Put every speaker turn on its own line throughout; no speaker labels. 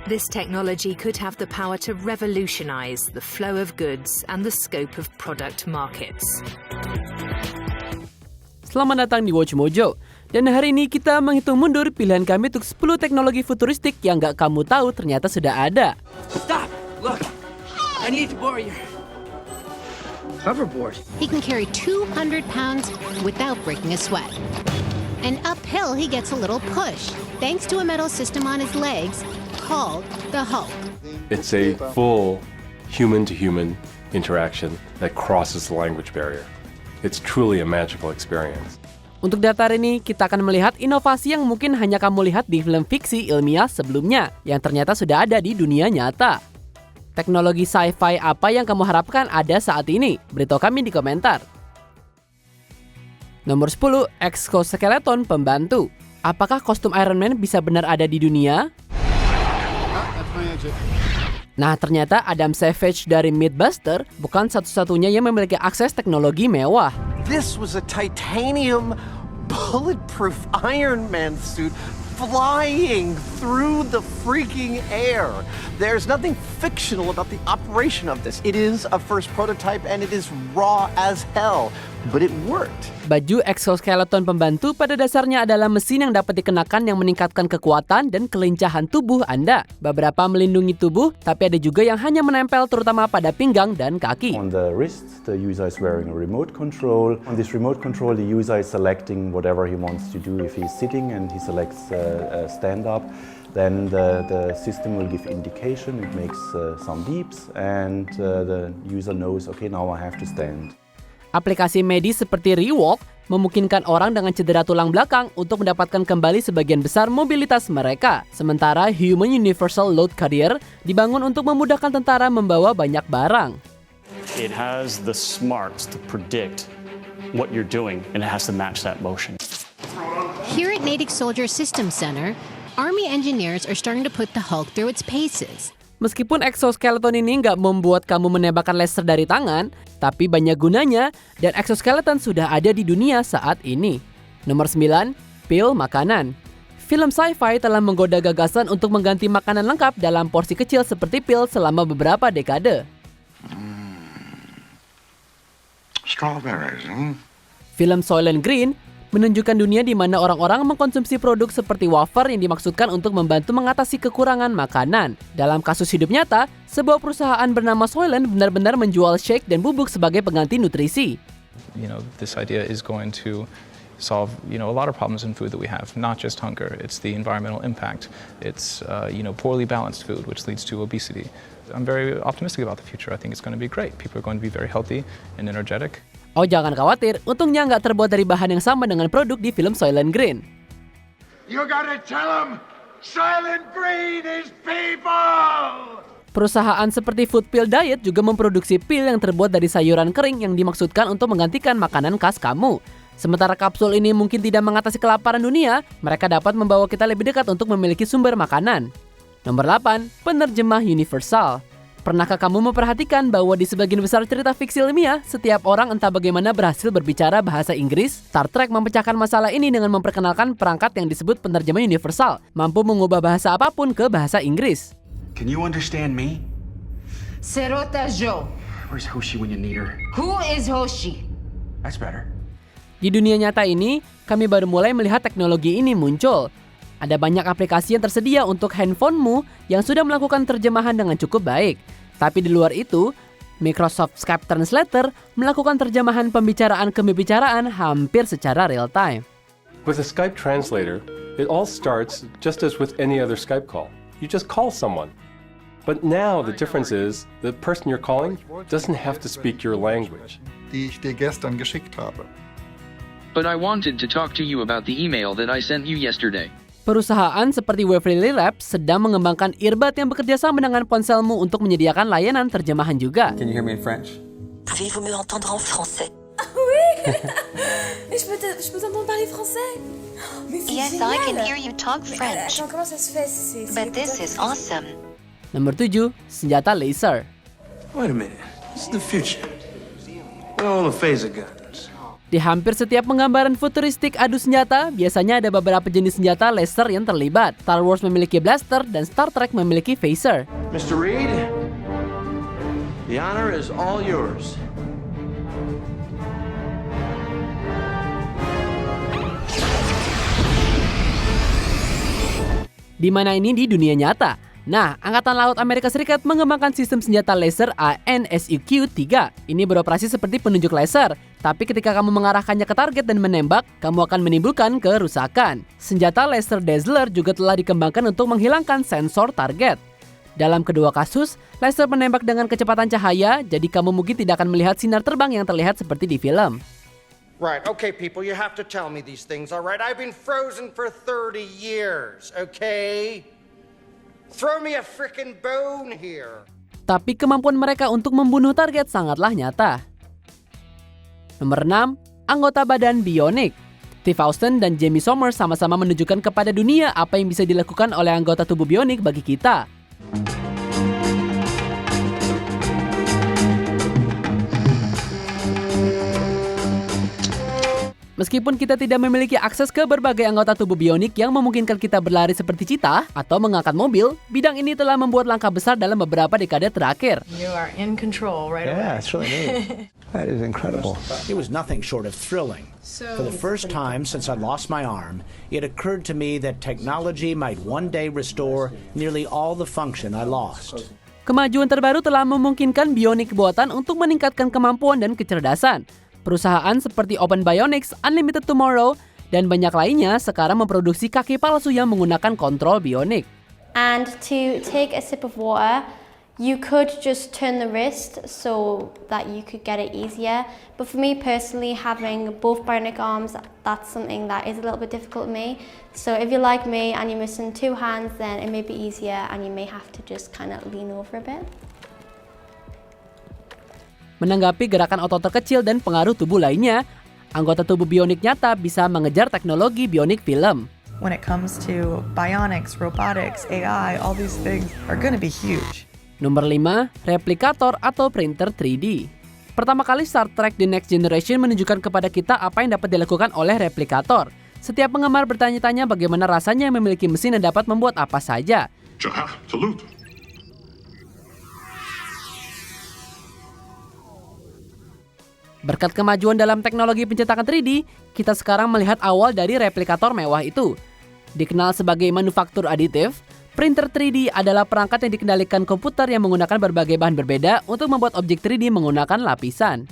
This technology could have the power to revolutionize the flow of goods and the scope of product markets.
Selamat datang di Watch Mojo. Dan hari ini kita menghitung mundur pilihan kami untuk 10 teknologi futuristik yang gak kamu tahu ternyata sudah ada.
Stop! Look! I need to borrow your hoverboard.
He can carry 200 pounds without breaking a sweat. And uphill he gets a little push, thanks to a metal system on his legs called the Hulk.
It's a full human-to-human interaction that crosses the language barrier. It's truly a magical experience.
Untuk data ini, kita akan melihat inovasi yang mungkin hanya kamu lihat di film fiksi ilmiah sebelumnya, yang ternyata sudah ada di dunia nyata. Teknologi sci-fi apa yang kamu harapkan ada saat ini? Beritahu kami di komentar. Nomor 10, exoskeleton pembantu. Apakah kostum Iron Man bisa benar ada di dunia? Nah, ternyata Adam Savage dari Mythbuster bukan satu-satunya yang memiliki akses teknologi mewah.
This was a titanium bulletproof Iron Man suit flying through the freaking air. There's nothing fictional about the operation of this. It is a first prototype and it is raw as hell, but it worked.
Baju exoskeleton pembantu pada dasarnya adalah mesin yang dapat dikenakan yang meningkatkan kekuatan dan kelincahan tubuh Anda. Beberapa melindungi tubuh, tapi ada juga yang hanya menempel terutama pada pinggang dan kaki.
On the wrist, the user is wearing a remote control. On this remote control, the user is selecting whatever he wants to do. If he's sitting and he selects stand up, then the system will give indication. It makes some beeps and the user knows, okay, now I have to stand.
Aplikasi medis seperti Rewalk memungkinkan orang dengan cedera tulang belakang untuk mendapatkan kembali sebagian besar mobilitas mereka. Sementara Human Universal Load Carrier dibangun untuk memudahkan tentara membawa banyak barang.
It has the smarts to predict what you're doing and it has to match that motion.
Here at Natick Soldier Systems Center, Army engineers are starting to put the Hulk through its paces.
Meskipun exoskeleton ini nggak membuat kamu menembakkan laser dari tangan, tapi banyak gunanya dan exoskeleton sudah ada di dunia saat ini. Nomor 9, pil makanan. Film sci-fi telah menggoda gagasan untuk mengganti makanan lengkap dalam porsi kecil seperti pil selama beberapa dekade.
Strawberries,
Film Soylent Green menunjukkan dunia di mana orang-orang mengkonsumsi produk seperti wafer yang dimaksudkan untuk membantu mengatasi kekurangan makanan. Dalam kasus hidup nyata, sebuah perusahaan bernama Soylent benar-benar menjual shake dan bubuk sebagai pengganti nutrisi.
This idea is going to solve, a lot of problems in food that we have, not just hunger. It's the environmental impact. It's, poorly balanced food, which leads to obesity. I'm very optimistic about the future. I think it's going to be great. People are going to be very healthy and energetic.
Oh, jangan khawatir, untungnya nggak terbuat dari bahan yang sama dengan produk di film Soylent Green.
You gotta tell them, Soylent Green is people!
Perusahaan seperti Foodpill Diet juga memproduksi pil yang terbuat dari sayuran kering yang dimaksudkan untuk menggantikan makanan khas kamu. Sementara kapsul ini mungkin tidak mengatasi kelaparan dunia, mereka dapat membawa kita lebih dekat untuk memiliki sumber makanan. Nomor 8, penerjemah universal. Pernahkah kamu memperhatikan bahwa di sebagian besar cerita fiksi ilmiah, setiap orang entah bagaimana berhasil berbicara bahasa Inggris? Star Trek memecahkan masalah ini dengan memperkenalkan perangkat yang disebut penerjemah universal, mampu mengubah bahasa apapun ke bahasa Inggris.
Can you understand me?
Serota Jo.
Where's Hoshi when you need her?
Who is Hoshi?
That's better.
Di dunia nyata ini, kami baru mulai melihat teknologi ini muncul. Ada banyak aplikasi yang tersedia untuk handphonemu yang sudah melakukan terjemahan dengan cukup baik. Tapi di luar itu, Microsoft Skype Translator melakukan terjemahan pembicaraan ke pembicaraan hampir secara real time.
With a Skype translator, it all starts just as with any other Skype call. You just call someone. But now the difference is the person you're calling doesn't have to speak your language.
Die ich dir gestern geschickt habe.
But I wanted to talk to you about the email that I sent you yesterday.
Perusahaan seperti Waverly Labs sedang mengembangkan earbud yang bekerja sama dengan ponselmu untuk menyediakan layanan terjemahan juga.
Can you hear me in French?
Pouvez-vous me entendre en français?
Oui. Je peux t'entendre parler français?
Yes, I can hear you talk French.
Attends, comment ça se fait?
But this is awesome.
Nomor 7, senjata laser.
Wait a minute. This is the future. We're all the phaser guns.
Di hampir setiap penggambaran futuristik adu senjata, biasanya ada beberapa jenis senjata laser yang terlibat. Star Wars memiliki blaster dan Star Trek memiliki phaser.
Mr. Reed, the honor is all yours.
Di mana ini di dunia nyata. Nah, Angkatan Laut Amerika Serikat mengembangkan sistem senjata laser ANSUQ-3. Ini beroperasi seperti penunjuk laser, tapi ketika kamu mengarahkannya ke target dan menembak, kamu akan menimbulkan kerusakan. Senjata laser Dazzler juga telah dikembangkan untuk menghilangkan sensor target. Dalam kedua kasus, laser menembak dengan kecepatan cahaya, jadi kamu mungkin tidak akan melihat sinar terbang yang terlihat seperti di film.
Right, okay people, you have to tell me these things, all right? I've been frozen for 30 years, okay? Throw me a frickin' bone here.
Tapi kemampuan mereka untuk membunuh target sangatlah nyata. Nomor 6, anggota badan bionik. Steve Austin dan Jamie Sommers sama-sama menunjukkan kepada dunia apa yang bisa dilakukan oleh anggota tubuh bionik bagi kita. Meskipun kita tidak memiliki akses ke berbagai anggota tubuh bionik yang memungkinkan kita berlari seperti cheetah atau mengangkat mobil, bidang ini telah membuat langkah besar dalam beberapa dekade terakhir.
You are in control right away.
Yeah, it's really neat. That is incredible.
It was nothing short of thrilling. For the first time since I lost my arm, it occurred to me that technology might one day restore nearly all the function I lost.
Kemajuan terbaru telah memungkinkan bionik buatan untuk meningkatkan kemampuan dan kecerdasan. Perusahaan seperti Open Bionics, Unlimited Tomorrow, dan banyak lainnya sekarang memproduksi kaki palsu yang menggunakan kontrol bionik.
And to take a sip of water, you could just turn the wrist so that you could get it easier. But for me personally, having both bionic arms, that's something that is a little bit difficult for me. So if you're like me and you're missing two hands, then it may be easier and you may have to just kind of lean over a bit.
Menanggapi gerakan otot terkecil dan pengaruh tubuh lainnya, anggota tubuh bionik nyata bisa mengejar teknologi bionik film.
When it comes to bionics, robotics, AI, all these things are going to be huge.
Nomor 5, replikator atau printer 3D. Pertama kali Star Trek The Next Generation menunjukkan kepada kita apa yang dapat dilakukan oleh replikator. Setiap penggemar bertanya-tanya bagaimana rasanya memiliki mesin yang dapat membuat apa saja. Berkat kemajuan dalam teknologi pencetakan 3D, kita sekarang melihat awal dari replikator mewah itu. Dikenal sebagai manufaktur aditif, printer 3D adalah perangkat yang dikendalikan komputer yang menggunakan berbagai bahan berbeda untuk membuat objek 3D menggunakan lapisan.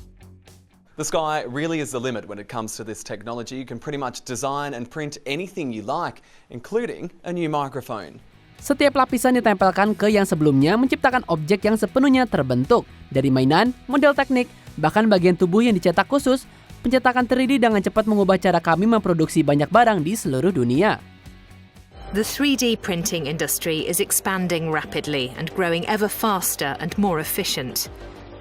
The sky really is the limit when it comes to this technology. You can pretty much design and print anything you like, including a new microphone.
Setiap lapisan ditempelkan ke yang sebelumnya menciptakan objek yang sepenuhnya terbentuk. Dari mainan, model teknik, bahkan bagian tubuh yang dicetak khusus, pencetakan 3D dengan cepat mengubah cara kami memproduksi banyak barang di seluruh dunia.
The 3D printing industry is expanding rapidly and growing ever faster and more efficient.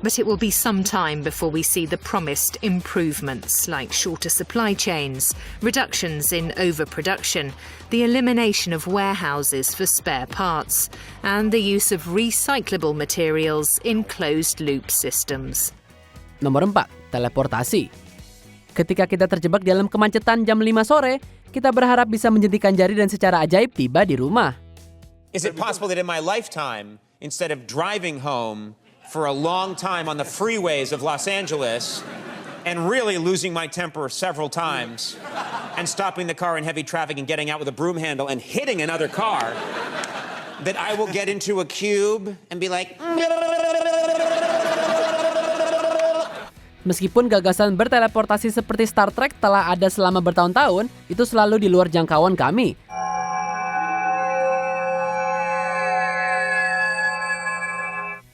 But it will be some time before we see the promised improvements like shorter supply chains, reductions in overproduction, the elimination of warehouses for spare parts, and the use of recyclable materials in closed-loop systems.
Nomor 4, teleportasi. Ketika kita terjebak dalam kemacetan jam 5 sore, kita berharap bisa menjentikan jari dan secara ajaib tiba di rumah.
Is it possible that in my lifetime, instead of driving home for a long time on the freeways of Los Angeles and really losing my temper several times and stopping the car in heavy traffic and getting out with a broom handle and hitting another car, that I will get into a cube and be like...
Meskipun gagasan berteleportasi seperti Star Trek telah ada selama bertahun-tahun, itu selalu di luar jangkauan kami.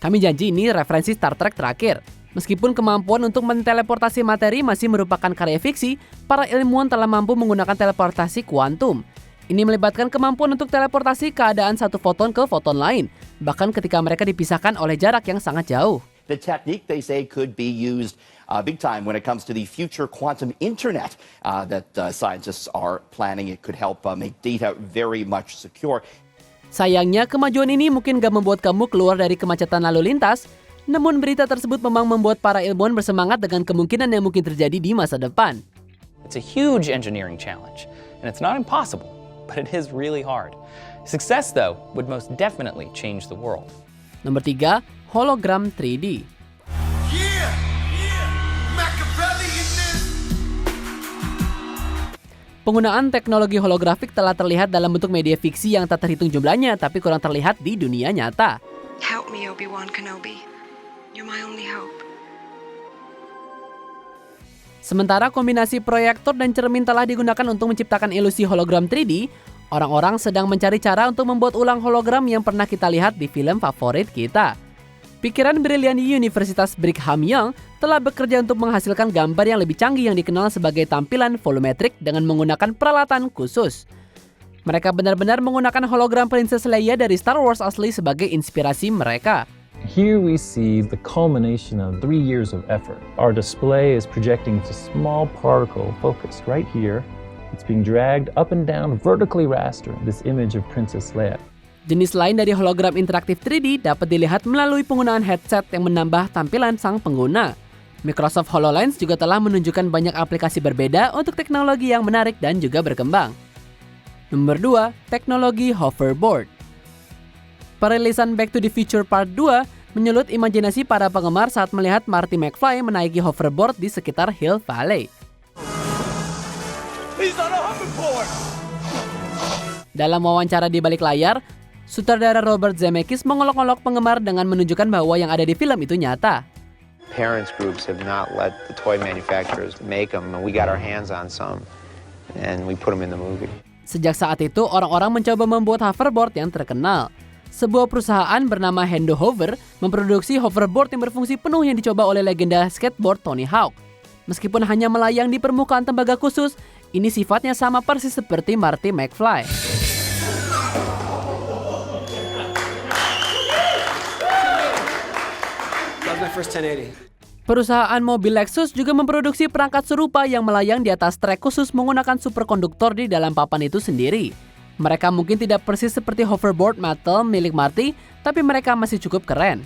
Kami janji ini referensi Star Trek terakhir. Meskipun kemampuan untuk menteleportasi materi masih merupakan karya fiksi, para ilmuwan telah mampu menggunakan teleportasi kuantum. Ini melibatkan kemampuan untuk teleportasi keadaan satu foton ke foton lain, bahkan ketika mereka dipisahkan oleh jarak yang sangat jauh.
The technique, they say, could be used big time when it comes to the future quantum internet that scientists are planning. It could help make data very much secure.
Sayangnya, kemajuan ini mungkin gak membuat kamu keluar dari kemacetan lalu lintas. Namun berita tersebut memang membuat para ilmuwan bersemangat dengan kemungkinan yang mungkin terjadi di masa depan.
It's a huge engineering challenge, and it's not impossible, but it is really hard. Success, though, would most definitely change the world.
Nomor 3, hologram 3D. Penggunaan teknologi holografik telah terlihat dalam bentuk media fiksi yang tak terhitung jumlahnya, tapi kurang terlihat di dunia nyata.
Help me, Obi-Wan Kenobi. You're my only hope.
Sementara kombinasi proyektor dan cermin telah digunakan untuk menciptakan ilusi hologram 3D, orang-orang sedang mencari cara untuk membuat ulang hologram yang pernah kita lihat di film favorit kita. Pikiran brilian di Universitas Brigham Young telah bekerja untuk menghasilkan gambar yang lebih canggih yang dikenal sebagai tampilan volumetrik dengan menggunakan peralatan khusus. Mereka benar-benar menggunakan hologram Princess Leia dari Star Wars asli sebagai inspirasi mereka.
Here we see the culmination of 3 years of effort. Our display is projecting a small particle focused right here. It's being dragged up and down, vertically rastering this image of Princess Leia.
Jenis lain dari hologram interaktif 3D dapat dilihat melalui penggunaan headset yang menambah tampilan sang pengguna. Microsoft HoloLens juga telah menunjukkan banyak aplikasi berbeda untuk teknologi yang menarik dan juga berkembang. Nomor 2, teknologi hoverboard. Perilisan Back to the Future Part 2 menyulut imajinasi para penggemar saat melihat Marty McFly menaiki hoverboard di sekitar Hill Valley.
He's on a hoverboard!
Dalam wawancara di balik layar, sutradara Robert Zemeckis mengolok-olok penggemar dengan menunjukkan bahwa yang ada di film itu nyata.
Parents groups have not let the toy manufacturers make them, and we got our hands on some, and we put them in the movie.
Sejak saat itu, orang-orang mencoba membuat hoverboard yang terkenal. Sebuah perusahaan bernama Hendo Hover memproduksi hoverboard yang berfungsi penuh yang dicoba oleh legenda skateboard Tony Hawk. Meskipun hanya melayang di permukaan tembaga khusus, ini sifatnya sama persis seperti Marty McFly.
My first 1080.
Perusahaan mobil Lexus juga memproduksi perangkat serupa yang melayang di atas trek khusus menggunakan superkonduktor di dalam papan itu sendiri. Mereka mungkin tidak persis seperti hoverboard metal milik Marty, tapi mereka masih cukup keren.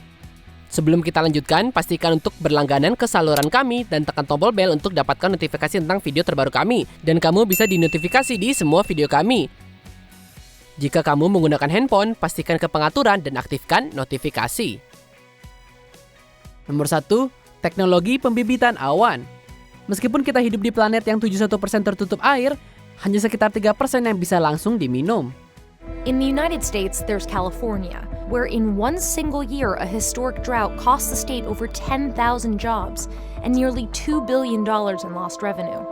Sebelum kita lanjutkan, pastikan untuk berlangganan ke saluran kami dan tekan tombol bel untuk dapatkan notifikasi tentang video terbaru kami. Dan kamu bisa dinotifikasi di semua video kami. Jika kamu menggunakan handphone, pastikan ke pengaturan dan aktifkan notifikasi. Nomor 1, teknologi pembibitan awan. Meskipun kita hidup di planet yang 71% tertutup air, hanya sekitar 3% yang bisa langsung diminum.
In the United States, there's California, where in one single year a historic drought cost the state over 10,000 jobs and nearly $2 billion in lost revenue.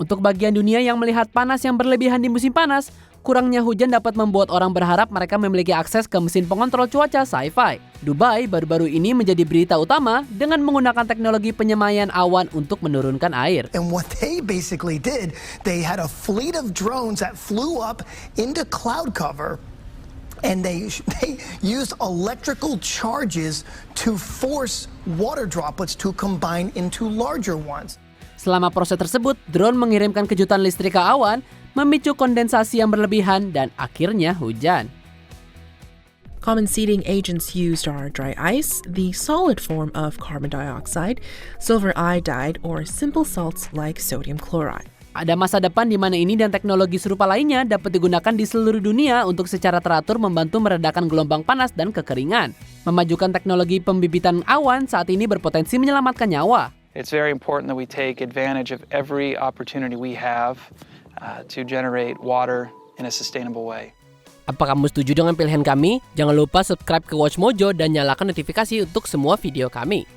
Untuk bagian dunia yang melihat panas yang berlebihan di musim panas, kurangnya hujan dapat membuat orang berharap mereka memiliki akses ke mesin pengontrol cuaca sci-fi. Dubai baru-baru ini menjadi berita utama dengan menggunakan teknologi penyemaian awan untuk menurunkan air.
And what they basically did, they had a fleet of drones that flew up into cloud cover and they used electrical charges to force water droplets to combine into larger ones.
Selama proses tersebut, drone mengirimkan kejutan listrik ke awan, memicu kondensasi yang berlebihan dan akhirnya hujan.
Common seeding agents used are dry ice, the solid form of carbon dioxide, silver iodide, or simple salts like sodium chloride.
Ada masa depan di mana ini dan teknologi serupa lainnya dapat digunakan di seluruh dunia untuk secara teratur membantu meredakan gelombang panas dan kekeringan. Memajukan teknologi pembibitan awan saat ini berpotensi menyelamatkan nyawa.
It's very important that we take advantage of every opportunity we have to generate water in a sustainable way.
Apa kamu setuju dengan pilihan kami? Jangan lupa subscribe ke Watch Mojo dan nyalakan notifikasi untuk semua video kami.